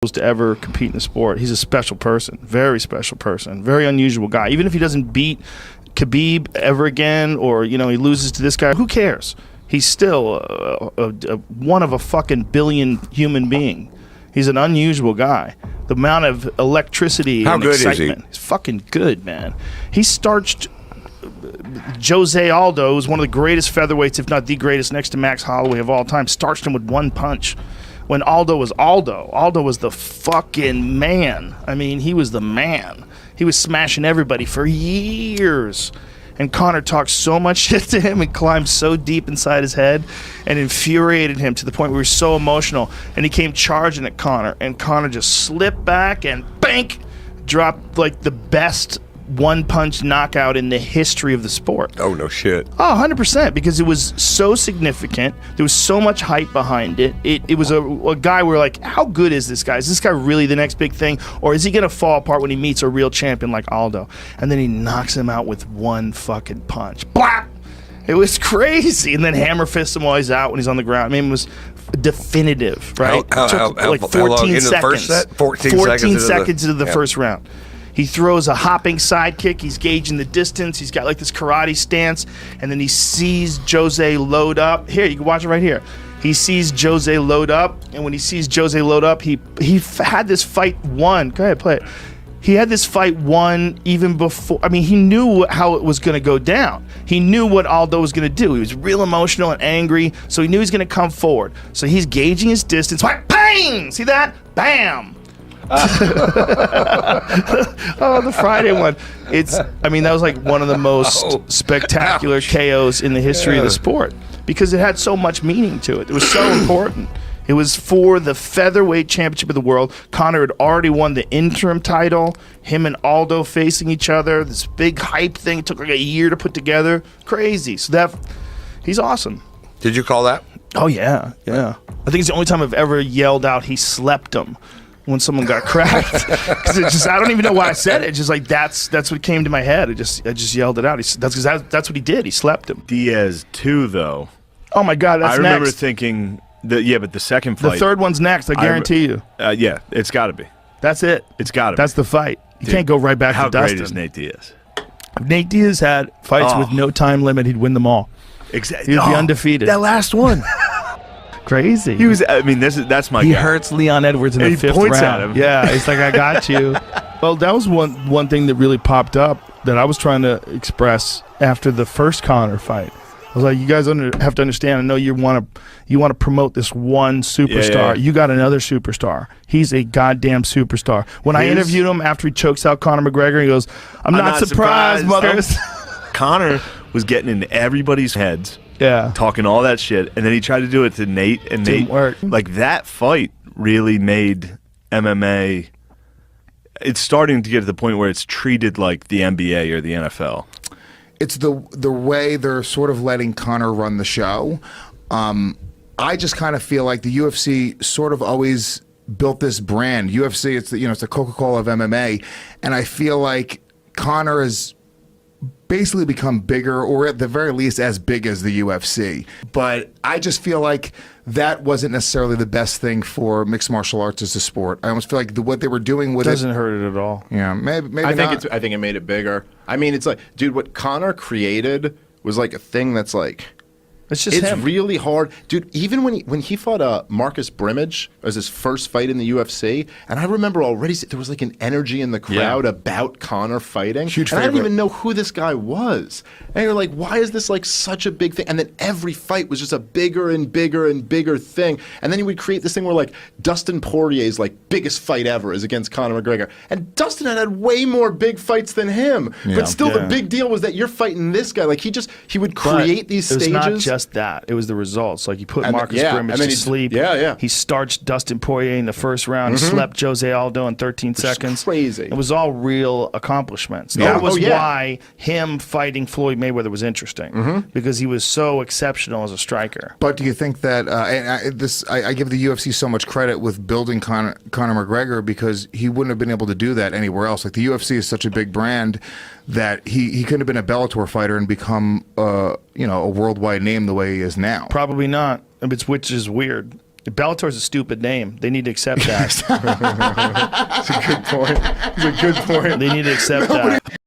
to ever compete in the sport. He's a special person, very special person, very unusual guy. Even if he doesn't beat Khabib ever again, or he loses to this guy, who cares? He's still one of a fucking billion human being. He's an unusual guy. The amount of electricity and excitement. He's fucking good, man. He starched Jose Aldo, who's one of the greatest featherweights, if not the greatest, next to Max Holloway of all time. Starched him with one punch. When Aldo was the fucking man. I mean, he was the man. He was smashing everybody for years. And Conor talked so much shit to him and climbed so deep inside his head and infuriated him to the point where he was so emotional. And he came charging at Conor, and Conor just slipped back and bank, dropped like the best one-punch knockout in the history of the sport. Oh, no shit. Oh, 100%, because it was so significant. There was so much hype behind it. It was a guy where, like, how good is this guy? Is this guy really the next big thing? Or is he going to fall apart when he meets a real champion like Aldo? And then he knocks him out with one fucking punch. Blap! It was crazy. And then hammer fists him while he's out when he's on the ground. I mean, it was definitive, right? How like 14 long into seconds. the first set? 14 seconds into the first round. He throws a hopping side kick. He's gauging the distance. He's got like this karate stance. And then he sees Jose load up. Here, you can watch it right here. He sees Jose load up. And when he sees Jose load up, he had this fight won. Go ahead, play it. He had this fight won even before. I mean, he knew how it was going to go down. He knew what Aldo was going to do. He was real emotional and angry. So he knew he was going to come forward. So he's gauging his distance. Bang! See that? Bam! Oh, the Friday one. I mean, that was like one of the most spectacular KOs in the history of the sport because it had so much meaning to it. It was so important. It was for the featherweight championship of the world. Conor had already won the interim title. Him and Aldo facing each other. This big hype thing. It took like a year to put together. Crazy. So he's awesome. Did you call that? Oh, yeah. I think it's the only time I've ever yelled out, he slept him. When someone got cracked, because it's just, I don't even know why I said it. It's just like that's what came to my head. I just yelled it out. That's what he did. He slept him. Diaz 2 though. Oh my God, that's I remember next. thinking that but the second fight, the third one's next. I guarantee you. Yeah, it's got to be. That's it. It's got to be. That's the fight. You can't go right back to Dustin. How great is Nate Diaz? If Nate Diaz had fights with no time limit, he'd win them all. Exactly. He'd be undefeated. That last one. Crazy. He was. I mean, that's my. He guy. hurts Leon Edwards in the fifth points round. At him. Yeah, it's like I got you. Well, that was one thing that really popped up that I was trying to express after the first Conor fight. I was like, you guys have to understand. I know you want to promote this one superstar. You got another superstar. He's a goddamn superstar. When I interviewed him after he chokes out Conor McGregor, he goes, "I'm not surprised, mother." Conor was getting in everybody's heads. Yeah, talking all that shit, and then he tried to do it to Nate, and Didn't work. Like that fight really made MMA. It's starting to get to the point where it's treated like the NBA or the NFL. It's the way they're sort of letting Conor run the show. I just kind of feel like the UFC sort of always built this brand. UFC, it's the Coca-Cola of MMA, and I feel like Conor has basically become bigger, or at the very least as big as the UFC. But I just feel like that wasn't necessarily the best thing for mixed martial arts as a sport. I almost feel like what they were doing with doesn't hurt it at all. Yeah, maybe I think not. I think it made it bigger. I mean, it's like, dude, what Conor created was like a thing that's like, it's him. Really hard, dude. Even when he fought Marcus Brimage as his first fight in the UFC, and I remember already there was like an energy in the crowd about Conor fighting. Huge and I didn't favorite. even know who this guy was. And you're like, why is this like such a big thing? And then every fight was just a bigger and bigger and bigger thing. And then he would create this thing where like Dustin Poirier's like biggest fight ever is against Conor McGregor, and Dustin had way more big fights than him. But still, the big deal was that you're fighting this guy. Like he would create these stages. It was not just that. It was the results. Like he put Marcus Brimage to sleep. He starched Dustin Poirier in the first round. He slept Jose Aldo in 13 seconds. Crazy. It was all real accomplishments. That was why him fighting Floyd Mayweather was interesting, because he was so exceptional as a striker. But do you think that I give the UFC so much credit with building Conor McGregor, because he wouldn't have been able to do that anywhere else. Like the UFC is such a big brand that he couldn't have been a Bellator fighter and become a worldwide name the way he is now. Probably not. Which is weird. Bellator's a stupid name. They need to accept that. It's a good point. It's a good point. They need to accept that.